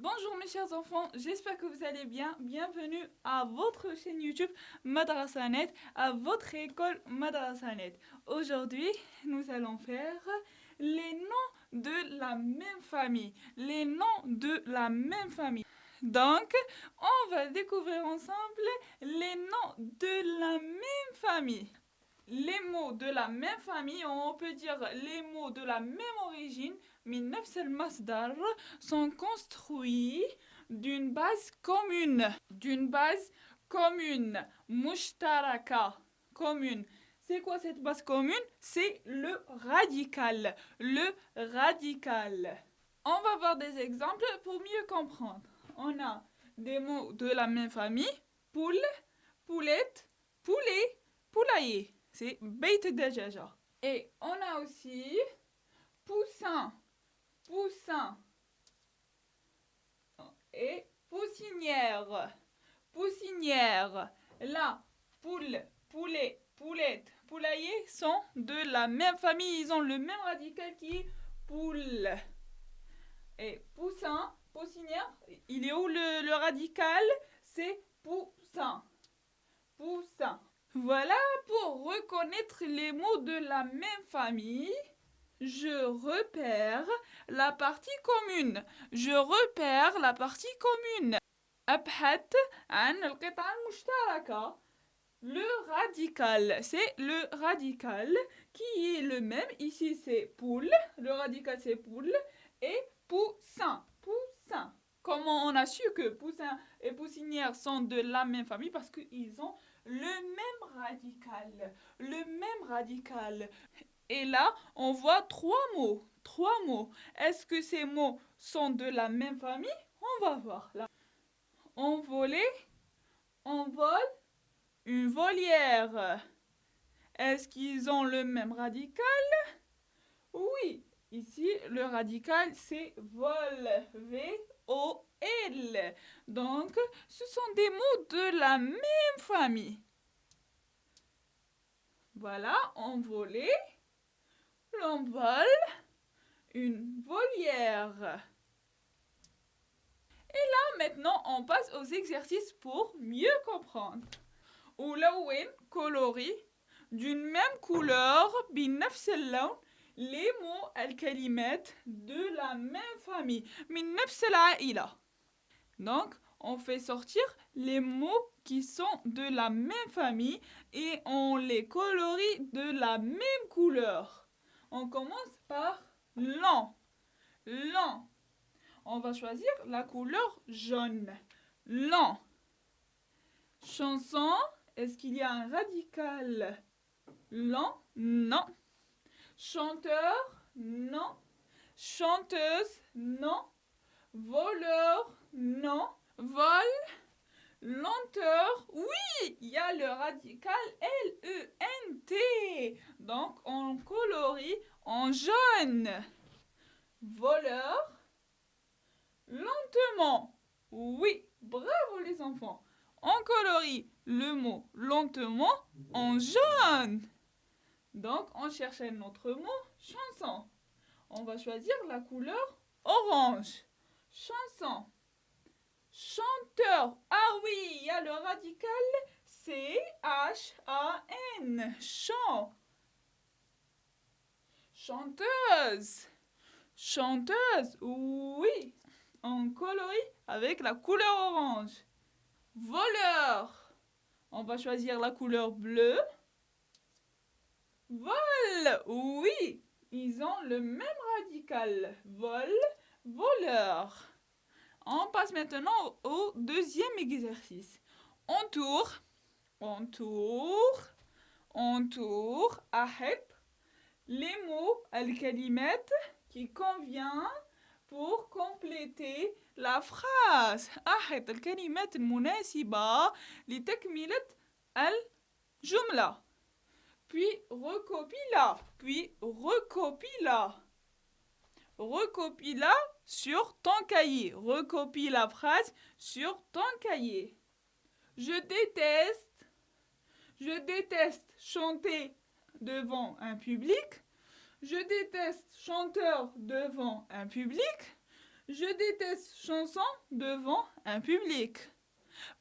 Bonjour mes chers enfants, j'espère que vous allez bien. Bienvenue à votre chaîne YouTube Madrasanet, à votre école Madrasanet. Aujourd'hui, nous allons faire les noms de la même famille. Les noms de la même famille. Donc, on va découvrir ensemble les noms de la même famille. Les mots de la même famille, on peut dire les mots de la même origine, من نفس المصدر, sont construits d'une base commune. D'une base commune. مشتركة. Commune. C'est quoi cette base commune? C'est le radical. Le radical. On va voir des exemples pour mieux comprendre. On a des mots de la même famille. Poule, poulette, poulet, poulailler. C'est beit dajaja. Et on a aussi poussin, poussin. Et poussinière, poussinière. Là, poule, poulet, poulette, poulailler sont de la même famille. Ils ont le même radical qui est poule. Et poussin, poussinière, il est où le radical? C'est poussin. Poussin. Voilà pour reconnaître les mots de la même famille. Je repère la partie commune. Je repère la partie commune. أبحث عن القطعة المشتركة. Le radical, c'est le radical qui est le même. Ici c'est poule, le radical c'est poule et poussin, poussin. Comment on a su que poussin et poussinière sont de la même famille? Parce qu'ils ont le même radical, le même radical. Et là, on voit trois mots, trois mots. Est-ce que ces mots sont de la même famille? On va voir là. Envoler, envol, une volière. Est-ce qu'ils ont le même radical? Oui. Ici, le radical, c'est vol. V-O-L. Donc, ce sont des mots de la même famille. Voilà, envoler, l'envol, une volière. Et là, maintenant, on passe aux exercices pour mieux comprendre. ولون coloris d'une même couleur بنفس اللون les mots الكلمات de la même famille من نفس العائلة. Donc, on fait sortir les mots qui sont de la même famille et on les colorie de la même couleur. On commence par lent. Lent. On va choisir la couleur jaune. Lent. Chanson. Est-ce qu'il y a un radical? Lent? Non. Chanteur? Non. Chanteuse? Non. Voleur? Non. Vol? Lenteur? Oui, il y a le radical L-E-N-T. Donc, on colorie en jaune. Voleur? Lentement. Oui, bravo les enfants. On colorie le mot lentement en jaune. Donc, on cherche un autre mot, chanson. On va choisir la couleur orange. Chanson. Chanteur. Ah oui, il y a le radical C-H-A-N. Chant. Chanteuse. Chanteuse. Oui. On colorie avec la couleur orange. Voleur. On va choisir la couleur bleue. Vol. Oui. Ils ont le même radical. Vol. Voleur. On passe maintenant au deuxième exercice. On tourne. On tourne. On tourne. أحب. Les mots, الكلمات qui convient pour compléter la phrase. أحد الكلمات المناسبة لتكملة الجملة. Puis recopie-la. Puis recopie-la. Recopie-la sur ton cahier. Recopie la phrase sur ton cahier. Je déteste chanter devant un public. Je déteste chanteur devant un public. Je déteste chanson devant un public.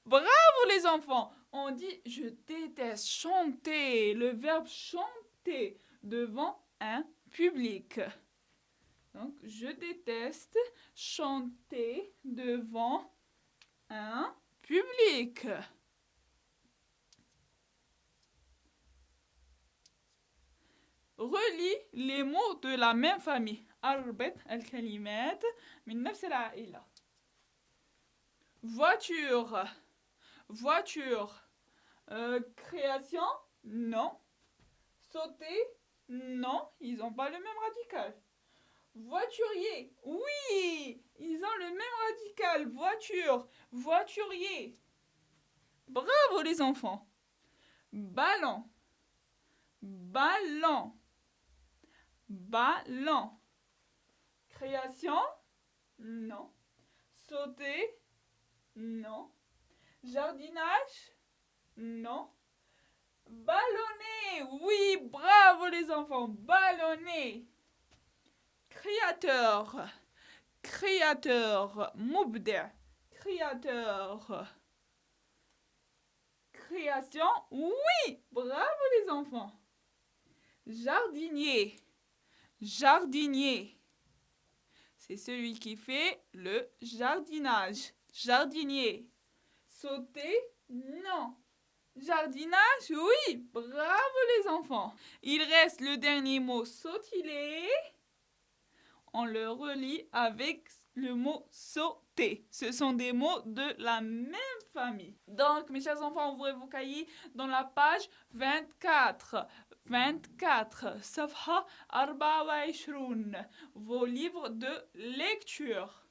Bravo les enfants! On dit je déteste chanter, le verbe chanter devant un public. Donc je déteste chanter devant un public. Relie les mots de la même famille. أربط الكلمات من نفس العائلة. Voiture. Voiture. Création? Non. Sauter? Non. Ils n'ont pas le même radical. Voiturier? Oui. Ils ont le même radical. Voiture. Voiturier. Bravo les enfants. Ballon. Ballon. Ballon. Création? Non. Sauter? Non. Jardinage? Non. Ballonner? Oui, bravo les enfants. Ballonner. Créateur. Créateur. مبدع. Créateur. Création? Oui, bravo les enfants. Jardinier. Jardinier. C'est celui qui fait le jardinage. Jardinier. Sauter? Non. Jardinage? Oui. Bravo les enfants. Il reste le dernier mot sautiller. On le relie avec le mot sauter. Ce sont des mots de la même famille. Donc, mes chers enfants, ouvrez vos cahiers dans la page 24. 24. صفحة 24. Vos livres de lecture.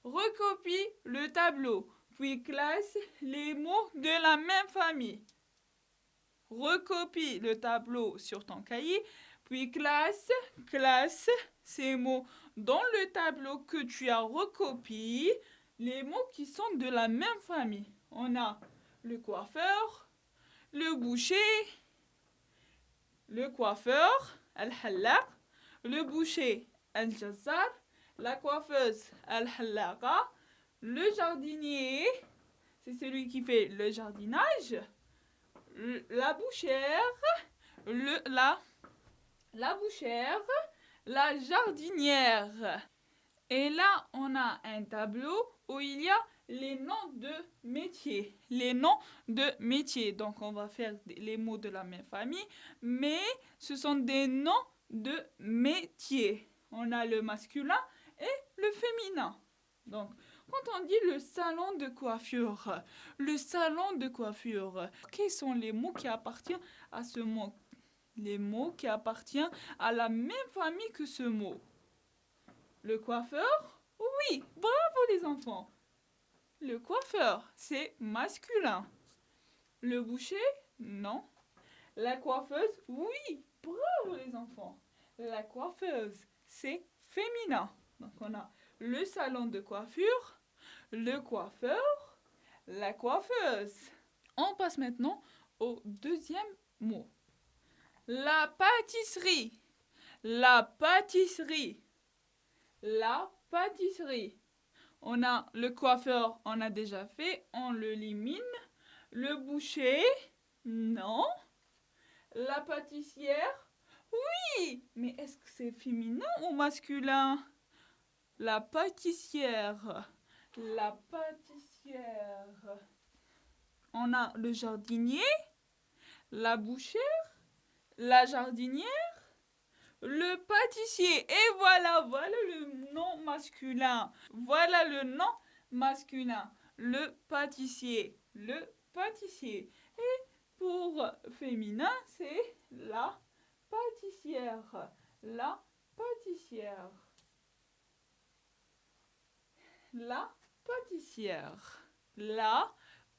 Recopie le tableau, puis classe les mots de la même famille. Recopie le tableau sur ton cahier, puis classe ces mots dans le tableau que tu as recopié, les mots qui sont de la même famille. On a le coiffeur, le boucher, le coiffeur, al-hallaq, le boucher, al-jazzar, la coiffeuse, al-hallaqa, le jardinier, c'est celui qui fait le jardinage, la bouchère, la bouchère, la jardinière. Et là, on a un tableau où il y a les noms de métiers. Les noms de métiers. Donc, on va faire les mots de la même famille, mais ce sont des noms de métiers. On a le masculin et le féminin. Donc, quand on dit le salon de coiffure, quels sont les mots qui appartiennent à ce mot? Les mots qui appartiennent à la même famille que ce mot. Le coiffeur? Oui, bravo les enfants. Le coiffeur, c'est masculin. Le boucher? Non. La coiffeuse? Oui, bravo les enfants. La coiffeuse, c'est féminin. Donc on a le salon de coiffure, le coiffeur, la coiffeuse. On passe maintenant au deuxième mot. La pâtisserie. La pâtisserie. La pâtisserie. On a le coiffeur, on a déjà fait, on l'élimine. Le boucher, non. La pâtissière, oui. Mais est-ce que c'est féminin ou masculin? La pâtissière. La pâtissière. On a le jardinier, la bouchère, la jardinière, le pâtissier. Et voilà le nom masculin. Voilà le nom masculin. Le pâtissier. Le pâtissier. Et pour féminin, c'est la pâtissière. La pâtissière. La pâtissière. La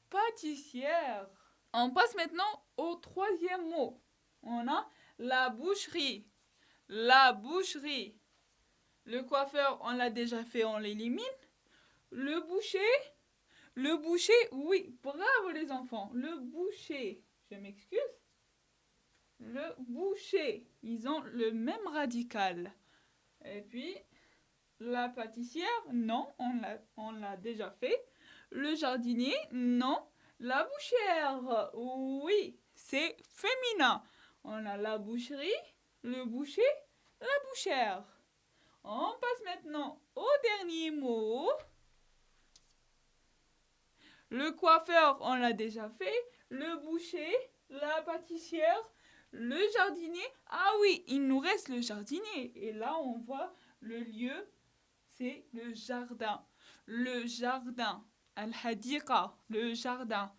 pâtissière. On passe maintenant au troisième mot. On a la boucherie. La boucherie. Le coiffeur, on l'a déjà fait, on l'élimine. Le boucher, oui, bravo les enfants. Le boucher, je m'excuse. Le boucher, ils ont le même radical. Et puis, la pâtissière, non, on l'a déjà fait. Le jardinier, non. La bouchère, oui, c'est féminin. On a la boucherie, le boucher, la bouchère. On passe maintenant au dernier mot. Le coiffeur, on l'a déjà fait. Le boucher, la pâtissière, le jardinier. Ah oui, il nous reste le jardinier. Et là, on voit le lieu, c'est le jardin. Le jardin. Al-Hadiqa, le jardin.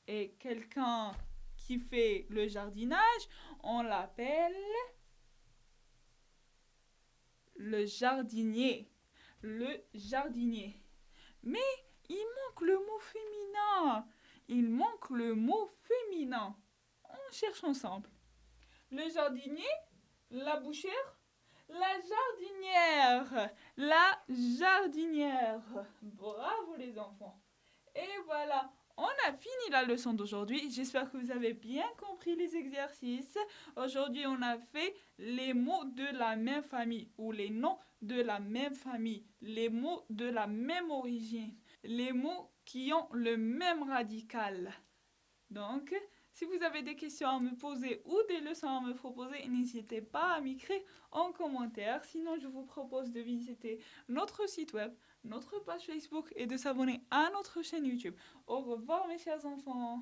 Et quelqu'un qui fait le jardinage, on l'appelle le jardinier. Le jardinier. Mais il manque le mot féminin. Il manque le mot féminin. On cherche ensemble. Le jardinier, la bouchère, la jardinière. La jardinière. Bravo les enfants. Et voilà, on a fini la leçon d'aujourd'hui. J'espère que vous avez bien compris les exercices. Aujourd'hui, on a fait les mots de la même famille ou les noms de la même famille, les mots de la même origine, les mots qui ont le même radical. Donc, si vous avez des questions à me poser ou des leçons à me proposer, n'hésitez pas à m'écrire en commentaire. Sinon, je vous propose de visiter notre site web, notre page Facebook et de s'abonner à notre chaîne YouTube. Au revoir mes chers enfants.